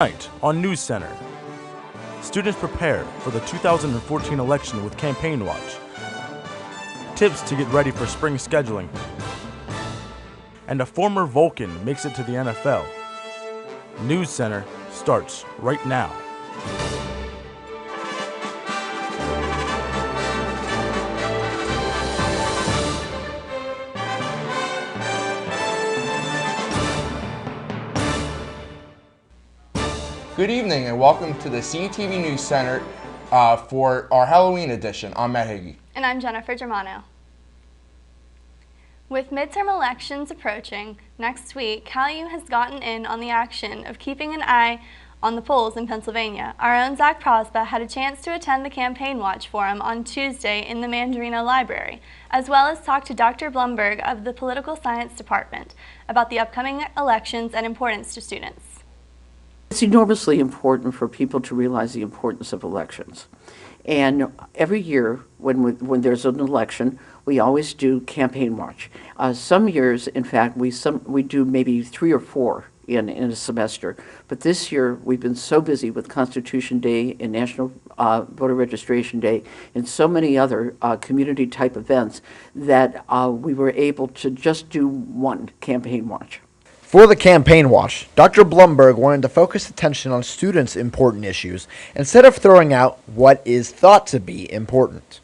Tonight on News Center, students prepare for the 2014 election with Campaign Watch. Tips to get ready for spring scheduling. And a former Vulcan makes it to the NFL. News Center starts right now. Good evening and welcome to the CTV News Center for our Halloween edition. I'm Matt Hagee. And I'm Jennifer Germano. With midterm elections approaching next week, CalU has gotten in on the action of keeping an eye on the polls in Pennsylvania. Our own Zach Prospa had a chance to attend the Campaign Watch Forum on Tuesday in the Mandarino Library, as well as talk to Dr. Blumberg of the Political Science Department about the upcoming elections and importance to students. It's enormously important for people to realize the importance of elections. And every year when there's an election, we always do Campaign Watch. Some years, in fact, we do maybe 3 or 4 in a semester. But this year, we've been so busy with Constitution Day and National Voter Registration Day and so many other community-type events that we were able to just do one Campaign Watch. For the Campaign Watch, Dr. Blumberg wanted to focus attention on students' important issues instead of throwing out what is thought to be important.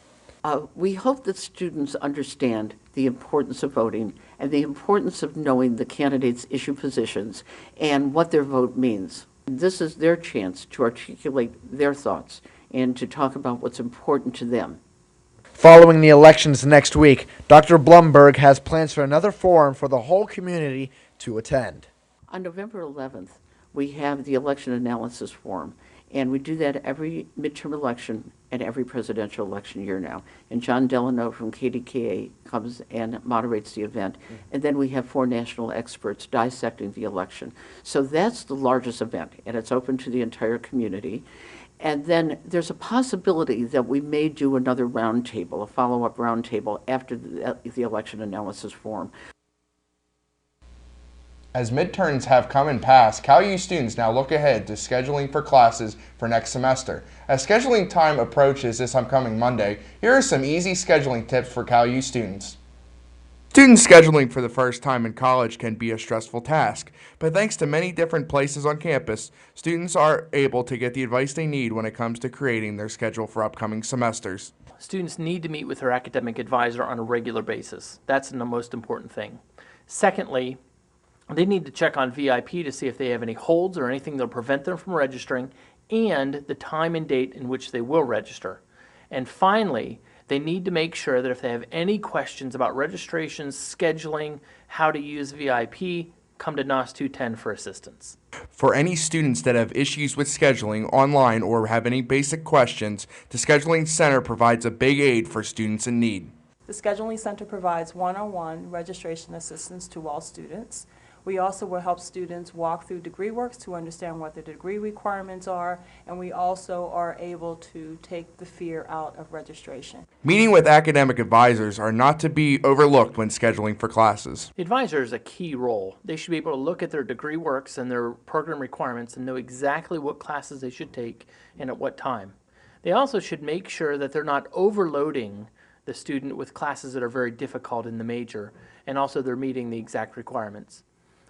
We hope that students understand the importance of voting and the importance of knowing the candidates' issue positions and what their vote means. This is their chance to articulate their thoughts and to talk about what's important to them. Following the elections next week, Dr. Blumberg has plans for another forum for the whole community to attend. On November 11th, we have the Election Analysis Forum, and we do that every midterm election and every presidential election year now. And John Delano from KDKA comes and moderates the event, and then we have 4 national experts dissecting the election. So that's the largest event, and it's open to the entire community. And then there's a possibility that we may do another roundtable, a follow-up roundtable after the Election Analysis Forum. As midterms have come and passed, CalU students now look ahead to scheduling for classes for next semester. As scheduling time approaches this upcoming Monday, here are some easy scheduling tips for CalU students. Student scheduling for the first time in college can be a stressful task, but thanks to many different places on campus, students are able to get the advice they need when it comes to creating their schedule for upcoming semesters. Students need to meet with their academic advisor on a regular basis. That's the most important thing. Secondly, they need to check on VIP to see if they have any holds or anything that'll prevent them from registering, and the time and date in which they will register. And finally, they need to make sure that if they have any questions about registration, scheduling, how to use VIP, come to NOS 210 for assistance. For any students that have issues with scheduling online or have any basic questions, the Scheduling Center provides a big aid for students in need. The Scheduling Center provides one-on-one registration assistance to all students. We also will help students walk through DegreeWorks to understand what the degree requirements are, and we also are able to take the fear out of registration. Meeting with academic advisors are not to be overlooked when scheduling for classes. The advisor is a key role. They should be able to look at their DegreeWorks and their program requirements and know exactly what classes they should take and at what time. They also should make sure that they're not overloading the student with classes that are very difficult in the major, and also they're meeting the exact requirements.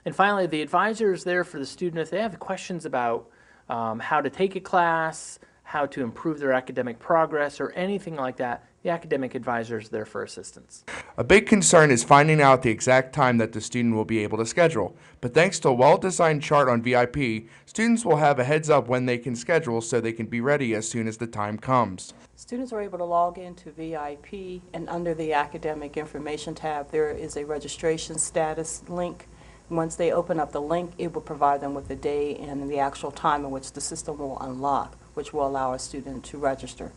And finally, the advisor is there for the student if they have questions about how to take a class, how to improve their academic progress, or anything like that. The academic advisor is there for assistance. A big concern is finding out the exact time that the student will be able to schedule. But thanks to a well-designed chart on VIP, students will have a heads up when they can schedule so they can be ready as soon as the time comes. Students are able to log into VIP, and under the Academic Information tab, there is a registration status link. Once they open up the link, it will provide them with the day and the actual time in which the system will unlock, which will allow a student to register.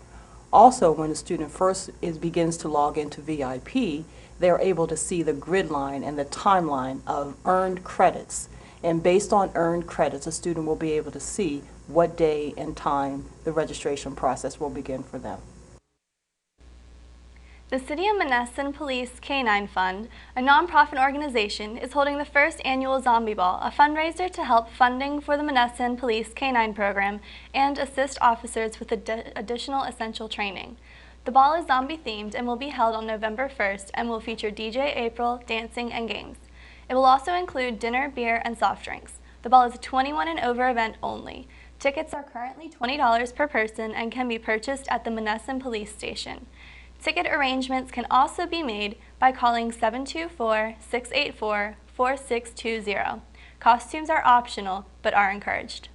Also, when a student first begins to log into VIP, they're able to see the grid line and the timeline of earned credits. And based on earned credits, a student will be able to see what day and time the registration process will begin for them. The City of Monessen Police Canine Fund, a nonprofit organization, is holding the first annual Zombie Ball, a fundraiser to help funding for the Monessen Police Canine Program and assist officers with additional essential training. The ball is zombie-themed and will be held on November 1st and will feature DJ April, dancing, and games. It will also include dinner, beer, and soft drinks. The ball is a 21 and over event only. Tickets are currently $20 per person and can be purchased at the Monessen Police Station. Ticket arrangements can also be made by calling 724-684-4620. Costumes are optional, but are encouraged.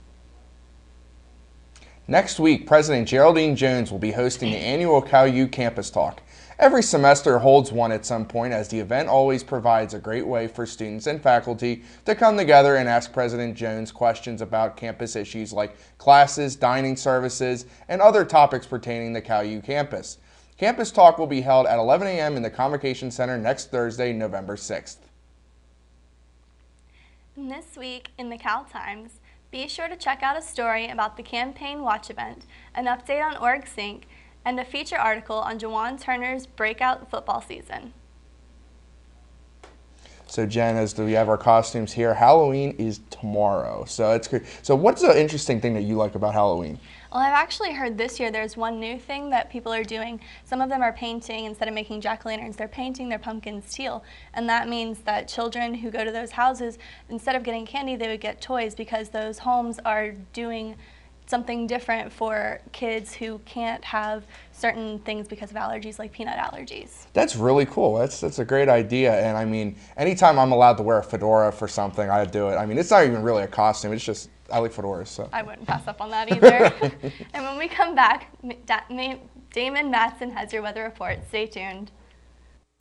Next week, President Geraldine Jones will be hosting the annual Cal U Campus Talk. Every semester holds one at some point, as the event always provides a great way for students and faculty to come together and ask President Jones questions about campus issues like classes, dining services, and other topics pertaining to Cal U campus. Campus Talk will be held at 11 a.m. in the Convocation Center next Thursday, November 6th. And this week in the Cal Times, be sure to check out a story about the Campaign Watch event, an update on OrgSync, and a feature article on Jawan Turner's breakout football season. So Jen, as we have our costumes here, Halloween is tomorrow. So it's great. So what's the interesting thing that you like about Halloween? Well, I've actually heard this year there's one new thing that people are doing. Some of them are painting, instead of making jack-o'-lanterns, they're painting their pumpkins teal. And that means that children who go to those houses, instead of getting candy, they would get toys, because those homes are doing something different for kids who can't have certain things because of allergies, like peanut allergies. That's really cool. That's a great idea. And I mean, anytime I'm allowed to wear a fedora for something, I do it. I mean, it's not even really a costume. It's just, I like fedoras. So I wouldn't pass up on that either. And when we come back, Damon Matson has your weather report. Stay tuned.